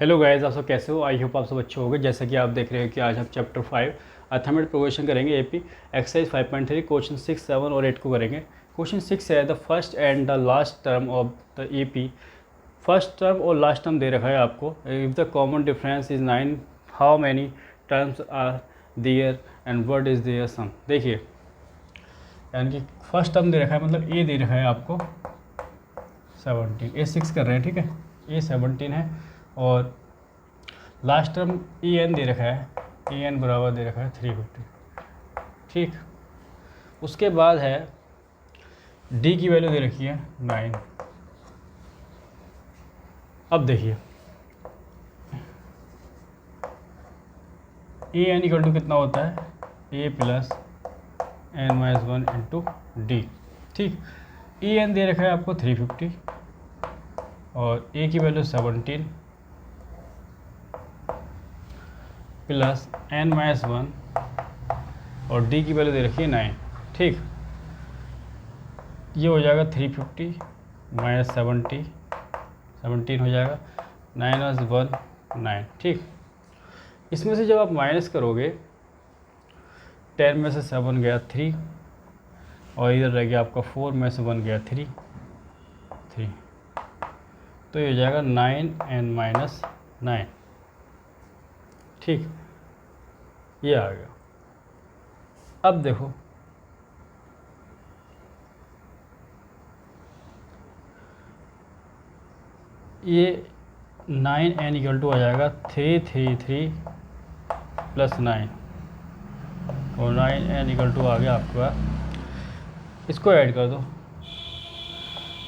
Hello guys, आप सब कैसे हो? आई होप आप सब अच्छे होंगे। जैसा कि आप देख रहे हो कि आज हम चैप्टर 5 अर्थमेटिक प्रोग्रेशन करेंगे। एपी एक्सरसाइज 5.3 क्वेश्चन 6, 7 और 8 को करेंगे। क्वेश्चन 6 है the first and the last term of the AP. First term और लास्ट टर्म दे रखा है आपको। If the common difference is 9, how many terms are there and what is their sum. देखिए, यानी कि फर्स्ट टर्म दे रखा है, मतलब ए दे रखा है आपको 17, ए 6 कर रहे हैं, ठीक है, ए 17 है। और लास्ट टर्म ई एन दे रखा है, ई एन बराबर दे रखा है 350, ठीक। उसके बाद है डी की वैल्यू दे रखी है 9। अब देखिए ए एन इक्वल टू कितना होता है, a plus n minus 1 into d, ठीक। ई एन दे रखा है आपको 350 और ए की वैल्यू 17 प्लस एन माइनस 1 और डी की वैल्यू दे रखी है 9, ठीक। ये हो जाएगा 350 माइनस 17 हो जाएगा, 9 और 1 9, ठीक। इसमें से जब आप माइनस करोगे 10 में से 7 गया 3 और इधर रह गया आपका 4 में से 1 गया 3, तो ये हो जाएगा 9 एन माइनस 9, ठीक। ये आ गया। अब देखो ये 9 एन इक्वल टू आ जाएगा 333 प्लस 9 और 9 एन इक्वल टू आ गया आपका, इसको ऐड कर दो,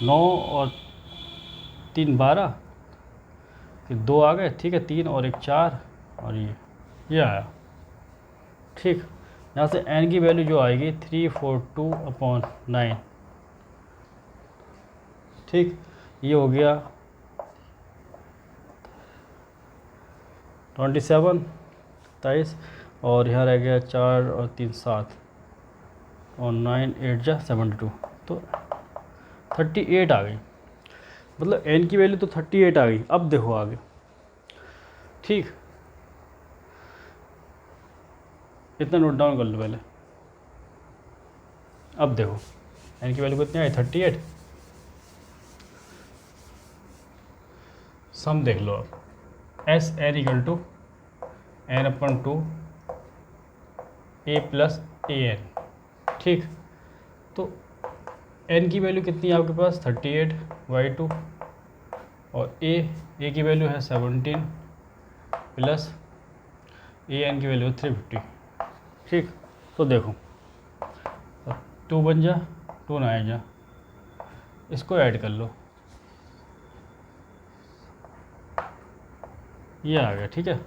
9 और 3 12, फिर 2 आ गए, ठीक है, 3 और 1 4 और ये आया, ठीक। यहाँ से n की वैल्यू जो आएगी 342/9, ठीक। ये हो गया 27 और यहाँ रह गया 4 और 3 7 और 9 8 जा 72, तो 38 आ गई। मतलब n की वैल्यू तो 38 आ गई। अब देखो आगे, ठीक, इतना नोट डाउन कर लो पहले। अब देखो n की वैल्यू कितनी आई, 38। सम देख लो अब, S N equal to n/2 a plus A N, ठीक। तो n की वैल्यू कितनी है आपके पास 38/2 और a की वैल्यू है 17 प्लस ए एन की वैल्यू है 350, ठीक। तो देखो 2 बन जा, 2 ना आ जा, इसको ऐड कर लो, ये आ गया, ठीक है।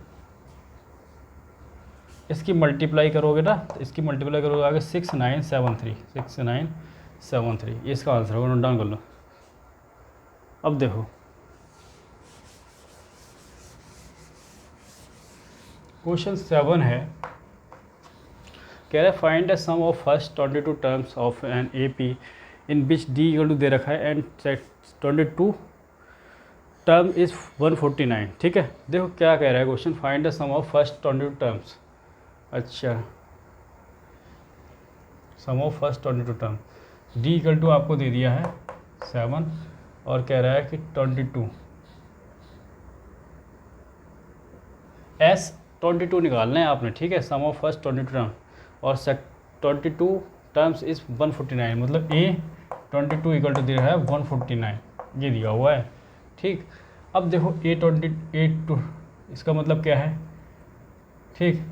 इसकी मल्टीप्लाई करोगे ना, तो इसकी मल्टीप्लाई करोगे आगे 6973, ये इसका आंसर होगा, नोट डाउन कर लो। अब देखो क्वेश्चन 7 है, कह रहा है find the sum of first 22 terms of an A P in which d equal to दे रखा है एंड 22 टर्म इज़ 149, ठीक है। देखो क्या कह रहा है question, find the sum of first 22 terms. अच्छा, sum of first 22 term, d equal to आपको दे दिया है 7 और कह रहा है कि 22 एस 22 निकालना है आपने, ठीक है। सम ऑफ फर्स्ट 22 टर्म और 22 टर्म्स इज़ 149, मतलब ए 22 इक्वल टू दे रहा है 149, ये दिया हुआ है, ठीक। अब देखो A28, इसका मतलब क्या है, ठीक।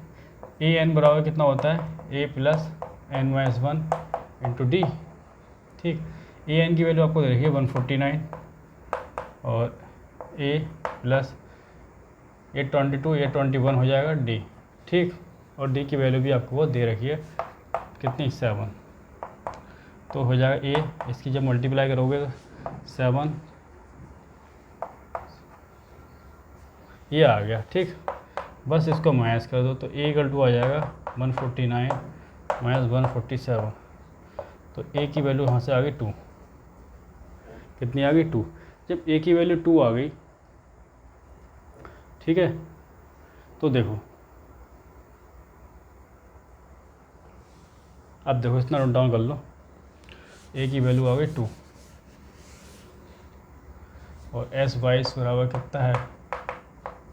ए एन बराबर कितना होता है, a plus n minus 1 into d, ठीक। ए एन की वैल्यू आपको दे रखी है 149 और ए प्लस ये 22 ये 21 हो जाएगा डी, ठीक। और डी की वैल्यू भी आपको वो दे रखी है कितनी, 7, तो हो जाएगा ए, इसकी जब मल्टीप्लाई करोगे 7, ये आ गया, ठीक। बस इसको माइनस कर दो, तो ए इक्वल टू आ जाएगा 149 माइनस 147, तो ए की वैल्यू यहाँ से आ गई 2, कितनी आ गई 2। जब ए की वैल्यू 2 आ गई ठीक है। तो देखो अब देखो इतना नोट डाउन कर लो, ए की वैल्यू आ गई 2 और एस बाईस बराबर कितना है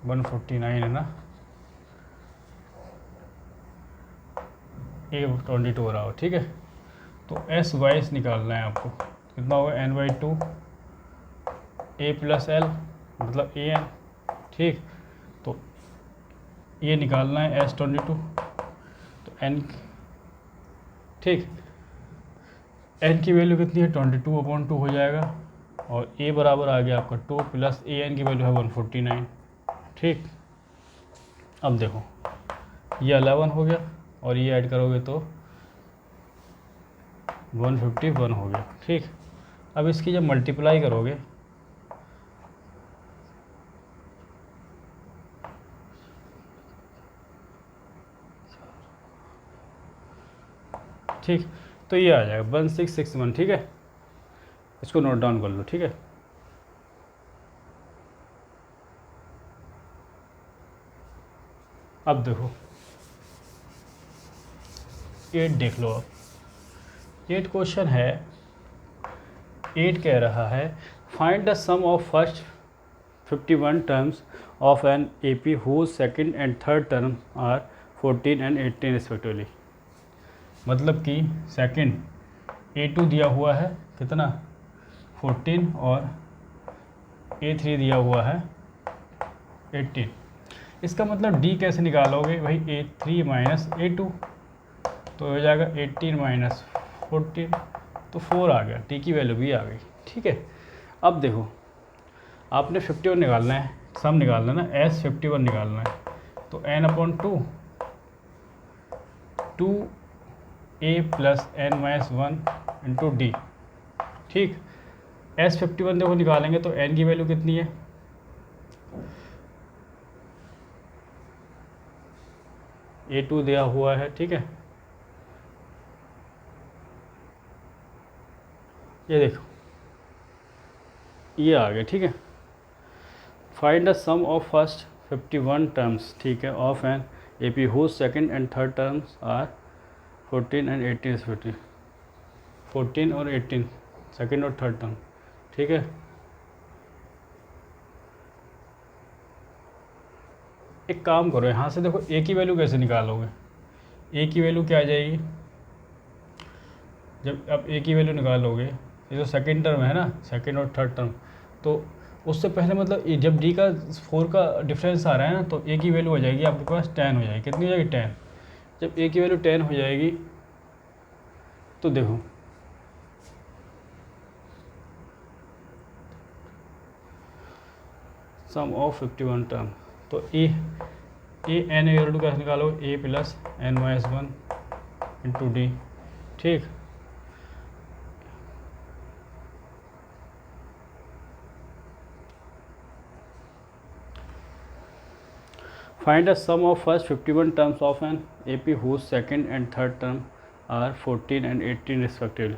149 है ना, ए 22 बराबर, ठीक है। तो एस बाईस निकालना है आपको, कितना होगा n/2 ए प्लस एल मतलब ए एन, ठीक। तो ये निकालना है S22, तो n, ठीक, n की वैल्यू कितनी है 22/2 हो जाएगा और a बराबर आ गया आपका 2 प्लस ए एन की वैल्यू है 149, ठीक। अब देखो ये 11 हो गया और ये ऐड करोगे तो 151 हो गया, ठीक। अब इसकी जब मल्टीप्लाई करोगे ठीक, तो ये आ जाएगा 1661, ठीक है। इसको नोट डाउन कर लो, ठीक है। अब देखो 8 देख लो, अब 8 क्वेश्चन है। 8 कह रहा है find the sum of first 51 terms of an AP whose second and third term are 14 and 18 respectively. मतलब कि सेकंड A2 दिया हुआ है कितना 14 और A3 दिया हुआ है 18। इसका मतलब D कैसे निकालोगे भाई, A3 माइनस A2, तो हो जाएगा 18 माइनस 14, तो 4 आ गया, D की वैल्यू भी आ गई, ठीक है। अब देखो आपने 51 निकालना है, सम निकालना है ना, S51 निकालना है, तो n/2 2a plus n-1 into d, ठीक। S51 देखो निकालेंगे तो n की वैल्यू कितनी है, A2 दिया हुआ है, ठीक है। ये देखो ये आ गया, ठीक है। Find the sum of first 51 terms, ठीक है, of an AP whose second and third terms are 14 and 18 respectively. 14 और 18 सेकंड और थर्ड टर्म, ठीक है। एक काम करो, यहाँ से देखो A की वैल्यू कैसे निकालोगे, A की वैल्यू क्या आ जाएगी, जब आप A की वैल्यू निकालोगे, ये जो सेकंड टर्म है ना, सेकंड और थर्ड टर्म, तो उससे पहले मतलब जब D का 4 का डिफरेंस आ रहा है ना, तो A की वैल्यू हो जाएगी आपके पास 10 हो जाएगी, कितनी हो जाएगी 10। जब A की वैल्यू 10 हो जाएगी तो देखो सम ऑफ 51 टर्म, तो ए एन वैल्यू कैसे निकालो, A plus n-1 into d, ठीक। Find the sum of first 51 terms of an AP whose second and third term are 14 and 18 respectively.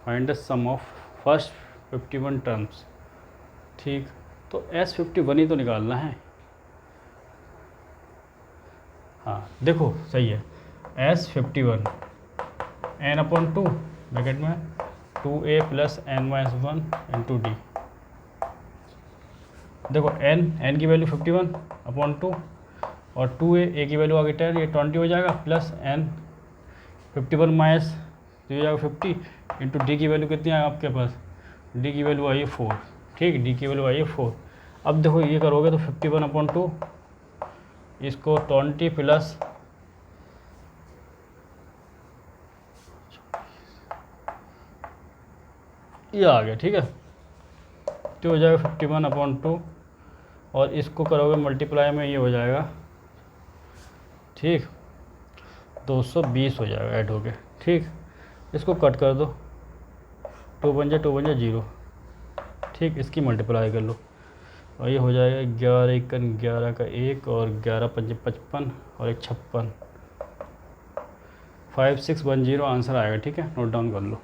Find the sum of first 51 terms, ठीक। तो S51 ही तो निकालना है, हाँ देखो सही है। S51 n/2 ब्रैकेट में 2a plus n-1 into D, देखो n की वैल्यू 51/2 और 2a की वैल्यू आ गई 10, ये 20 हो जाएगा, प्लस n 51 माइनस हो जाएगा 50 इंटू डी की वैल्यू कितनी है आपके पास, डी की वैल्यू आई है 4, ठीक, डी की वैल्यू आई है 4। अब देखो ये करोगे तो 51/2 इसको 20 प्लस ये आ गया, ठीक है, तो हो जाएगा 51/2 और इसको करोगे मल्टीप्लाई में, ये हो जाएगा, ठीक, 220 हो जाएगा ऐड हो गया, ठीक। इसको कट कर दो, 2 बन जाए 0, ठीक। इसकी मल्टीप्लाई कर लो और ये हो जाएगा 11 एकन 11 का 1 और 11 पंजे 55 और 1 56, 5610 आंसर आएगा, ठीक है। नोट डाउन कर लो।